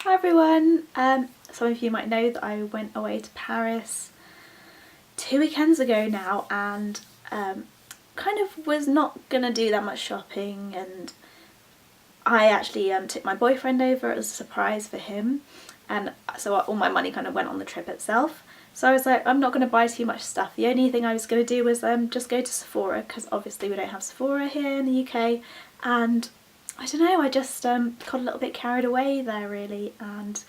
Hi everyone, some of you might know that I went away to Paris 2 weekends ago now and kind of was not gonna do that much shopping, and I actually took my boyfriend over as a surprise for him, and so all my money kind of went on the trip itself. So I was like, I'm not going to buy too much stuff. The only thing I was going to do was just go to Sephora, because obviously we don't have Sephora here in the UK, and I don't know, I just got a little bit carried away there really and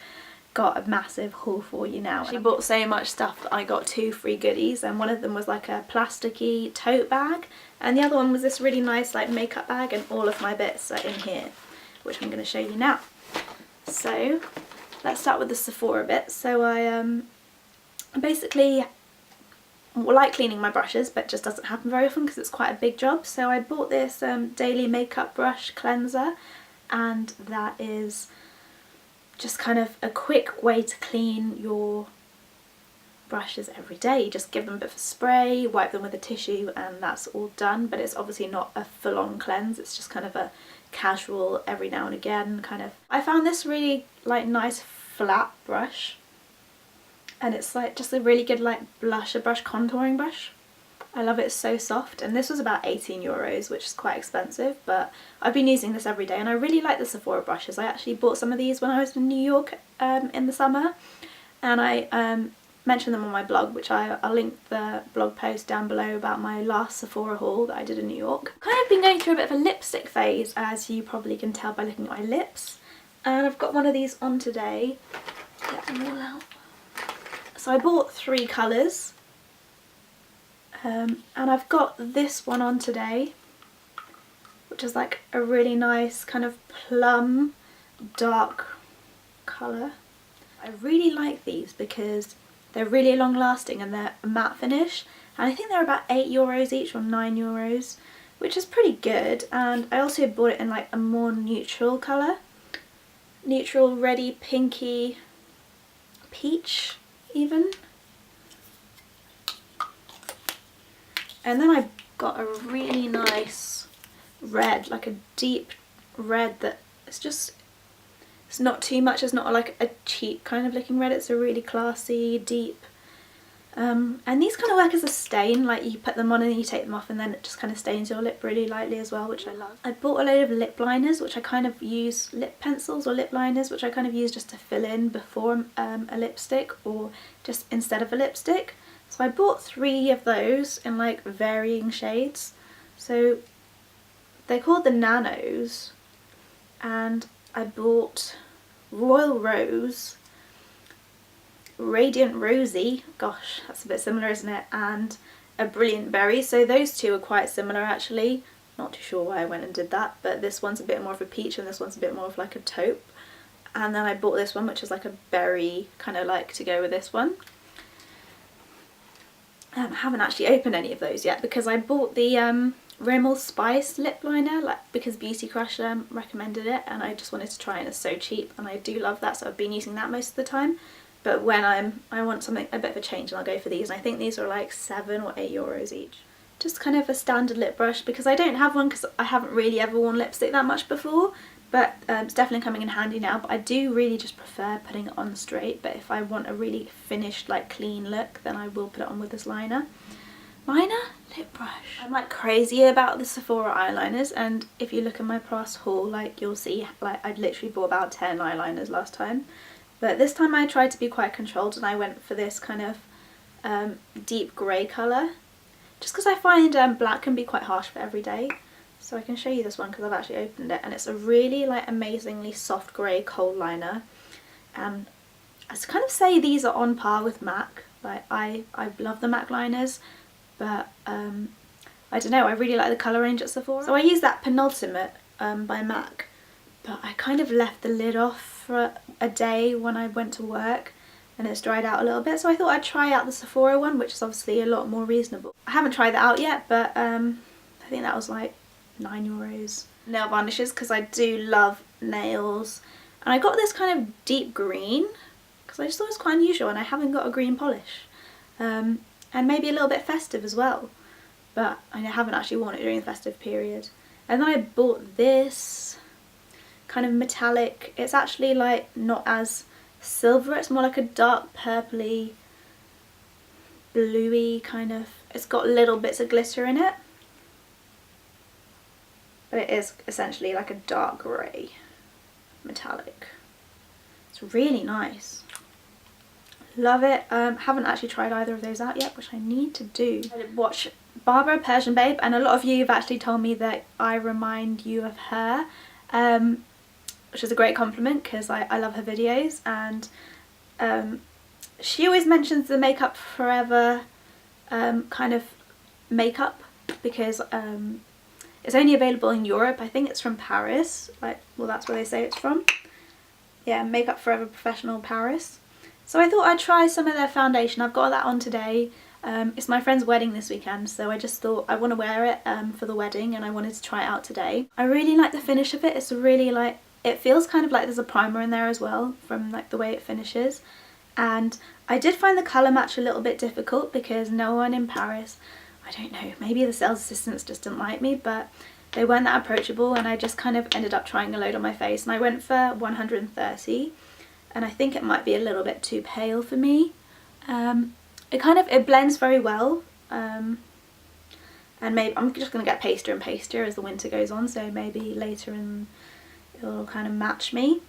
got a massive haul for you now. I actually bought so much stuff that I got 2 free goodies, and one of them was like a plasticky tote bag and the other one was this really nice like makeup bag, and all of my bits are in here, which I'm going to show you now. So let's start with the Sephora bit. So I basically like cleaning my brushes, but it just doesn't happen very often because it's quite a big job. So I bought this daily makeup brush cleanser, and that is just kind of a quick way to clean your brushes every day. You just give them a bit of a spray, wipe them with a tissue, and that's all done. But it's obviously not a full-on cleanse, it's just kind of a casual every now and again kind of. I found this really like nice flat brush, and it's like just a really good like blusher brush, contouring brush. I love it, it's so soft, and this was about 18 euros, which is quite expensive, but I've been using this every day and I really like the Sephora brushes. I actually bought some of these when I was in New York in the summer, and I mentioned them on my blog, which I'll link the blog post down below about my last Sephora haul that I did in New York. I've kind of been going through a bit of a lipstick phase, as you probably can tell by looking at my lips, and I've got one of these on today. Get them all out. So I bought 3 colours. And I've got this one on today, which is like a really nice kind of plum dark colour. I really like these because they're really long lasting and they're a matte finish, and I think they're about 8 euros each or 9 euros, which is pretty good. And I also bought it in like a more neutral colour, neutral reddy pinky peach even. And then I got a really nice red, like a deep red that it's not too much, it's not like a cheap kind of looking red, it's a really classy, deep. And these kind of work as a stain, like you put them on and then you take them off and then it just kind of stains your lip really lightly as well, which I love. I bought a load of lip liners, which I kind of use, lip pencils or lip liners, which I kind of use just to fill in before a lipstick or just instead of a lipstick. So I bought 3 of those in like varying shades. So they're called the Nanos, and I bought Royal Rose, Radiant Rosy, gosh that's a bit similar isn't it, and a Brilliant Berry. So those 2 are quite similar actually. Not too sure why I went and did that, but this one's a bit more of a peach and this one's a bit more of like a taupe. And then I bought this one, which is like a berry kind of like to go with this one. I haven't actually opened any of those yet because I bought the Rimmel Spice lip liner, like because Beauty Crush recommended it, and I just wanted to try it. It's so cheap and I do love that, so I've been using that most of the time. But when I want something a bit of a change, and I'll go for these, and I think these are like 7 or 8 euros each. Just kind of a standard lip brush because I don't have one because I haven't really ever worn lipstick that much before, but it's definitely coming in handy now. But I do really just prefer putting it on straight, but if I want a really finished like clean look, then I will put it on with this liner. Lip brush. I'm like crazy about the Sephora eyeliners, and if you look at my past haul, like you'll see like I'd literally bought about 10 eyeliners last time, but this time I tried to be quite controlled and I went for this kind of deep grey colour, just because I find black can be quite harsh for every day. So I can show you this one because I've actually opened it, and it's a really like amazingly soft grey Kohl liner, and I kind of say these are on par with MAC. Like I love the MAC liners, but I don't know, I really like the colour range at Sephora. So I used that Penultimate by MAC, but I kind of left the lid off for a day when I went to work and it's dried out a little bit, so I thought I'd try out the Sephora one, which is obviously a lot more reasonable. I haven't tried that out yet, but I think that was like 9 euros. Nail varnishes, because I do love nails, and I got this kind of deep green because I just thought it was quite unusual and I haven't got a green polish, and maybe a little bit festive as well, but I haven't actually worn it during the festive period. And then I bought this kind of metallic. It's actually like not as silver, it's more like a dark purpley, bluey kind of. It's got little bits of glitter in it, but it is essentially like a dark grey metallic. It's really nice. Love it. Haven't actually tried either of those out yet, which I need to do. I did watch Barbara Persian Babe, and a lot of you have actually told me that I remind you of her, which is a great compliment because I love her videos. And she always mentions the Makeup Forever kind of makeup, because it's only available in Europe. I think it's from Paris. Like, well, that's where they say it's from. Yeah, Makeup Forever Professional Paris. So I thought I'd try some of their foundation. I've got that on today. It's my friend's wedding this weekend, so I just thought I want to wear it for the wedding, and I wanted to try it out today. I really like the finish of it. It's really like, it feels kind of like there's a primer in there as well, from like the way it finishes. And I did find the colour match a little bit difficult because no one in Paris, I don't know, maybe the sales assistants just didn't like me, but they weren't that approachable, and I just kind of ended up trying a load on my face, and I went for 130. And I think it might be a little bit too pale for me. It blends very well, and maybe I'm just going to get pastier and pastier as the winter goes on, so maybe later it'll kind of match me.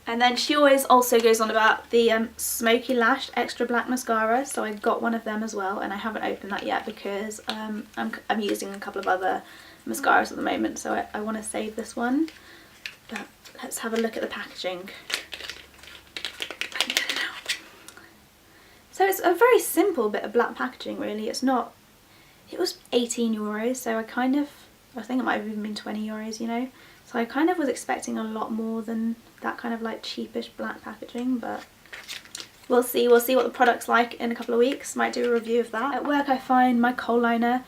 And then she always also goes on about the Smoky Lash Extra Black Mascara, so I got one of them as well, and I haven't opened that yet because I'm using a couple of other mascaras at the moment, so I want to save this one. But let's have a look at the packaging. I can get it out. So it's a very simple bit of black packaging, really. It's not, it was 18 euros, so I think it might have even been 20 euros, you know. So I kind of was expecting a lot more than that kind of like cheapish black packaging, but we'll see. We'll see what the product's like in a couple of weeks. Might do a review of that. At work I find my Kohl liner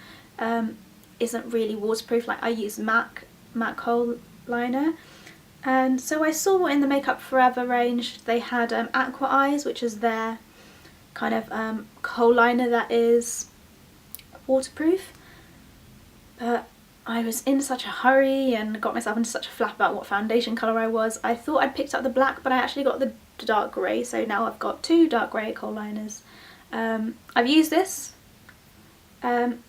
isn't really waterproof. Like, I use MAC Kohl liner. And so I saw in the Makeup Forever range they had Aqua Eyes, which is their kind of Kohl liner that is waterproof. But I was in such a hurry and got myself into such a flap about what foundation colour I was. I thought I'd picked up the black, but I actually got the dark grey, so now I've got two dark grey Kohl liners. I've used this, and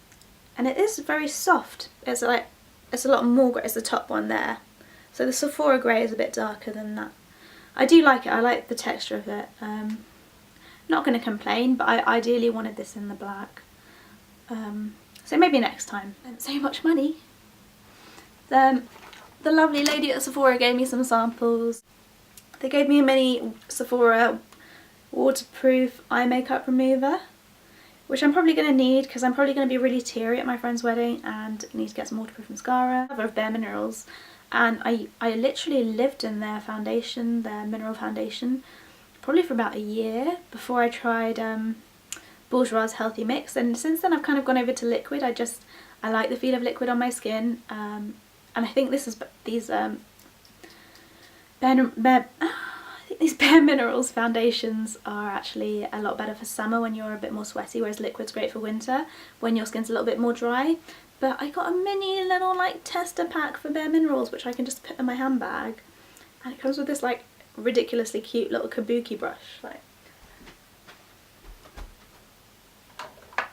it is very soft. It's a lot more grey. It's the top one there. So the Sephora grey is a bit darker than that. I do like it. I like the texture of it. Not going to complain, but I ideally wanted this in the black. So maybe next time. I spent so much money. The lovely lady at Sephora gave me some samples. They gave me a mini Sephora waterproof eye makeup remover, which I'm probably going to need because I'm probably going to be really teary at my friend's wedding and need to get some waterproof mascara. Of Bare Minerals. And I literally lived in their foundation, their mineral foundation, probably for about a year before I tried Bourjois Healthy Mix. And since then I've kind of gone over to liquid. I like the feel of liquid on my skin. And I think these Bare Minerals foundations are actually a lot better for summer when you're a bit more sweaty, whereas liquid's great for winter when your skin's a little bit more dry. But I got a mini little like tester pack for Bare Minerals, which I can just put in my handbag, and it comes with this like ridiculously cute little Kabuki brush. Like,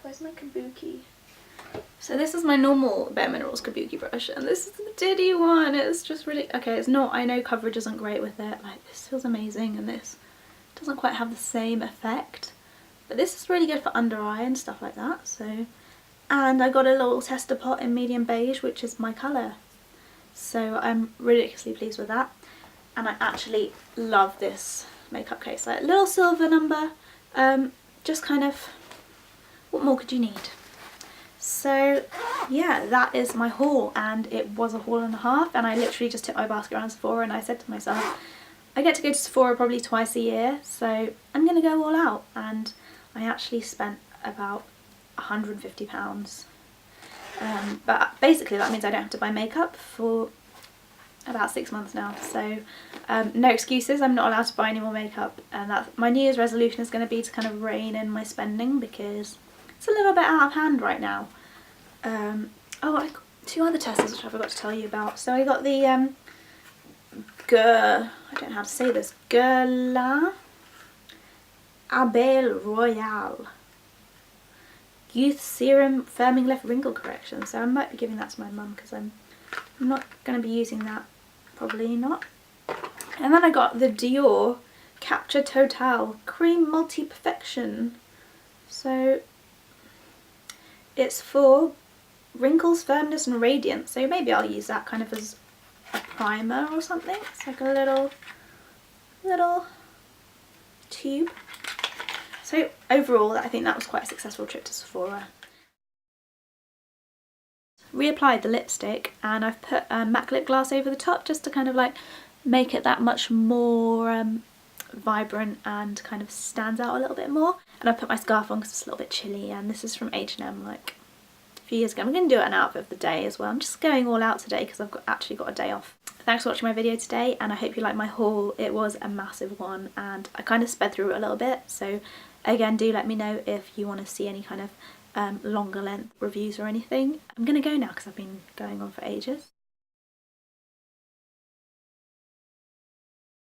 where's my Kabuki? So this is my normal Bare Minerals Kabuki brush, and this is the Diddy one. It's just really, okay, it's not, I know coverage isn't great with it. Like, this feels amazing, and this doesn't quite have the same effect, but this is really good for under eye and stuff like that. So. And I got a little tester pot in Medium Beige, which is my colour. So I'm ridiculously pleased with that. And I actually love this makeup case. Like, little silver number. Just kind of, what more could you need? So yeah, that is my haul. And it was a haul and a half. And I literally just took my basket around Sephora and I said to myself, I get to go to Sephora probably twice a year. So I'm going to go all out. And I actually spent about £150, but basically that means I don't have to buy makeup for about 6 months now, so no excuses. I'm not allowed to buy any more makeup, and that's my New Year's resolution is going to be to kind of rein in my spending because it's a little bit out of hand right now. Oh, two other testers which I forgot to tell you about. So I got the I don't know how to say this, Guerlain Abeille Royale Youth Serum Firming Left Wrinkle Correction. So I might be giving that to my mum because I'm not going to be using that, probably not. And then I got the Dior Capture Total Cream Multi Perfection. So it's for wrinkles, firmness and radiance. So maybe I'll use that kind of as a primer or something. It's like a little tube. So overall, I think that was quite a successful trip to Sephora. Reapplied the lipstick and I've put MAC lip gloss over the top just to kind of like make it that much more vibrant and kind of stands out a little bit more. And I put my scarf on because it's a little bit chilly, and this is from H&M like a few years ago. I'm going to do an outfit of the day as well. I'm just going all out today because I've actually got a day off. Thanks for watching my video today, and I hope you liked my haul. It was a massive one and I kind of sped through it a little bit, so again, do let me know if you want to see any kind of longer length reviews or anything. I'm going to go now because I've been going on for ages.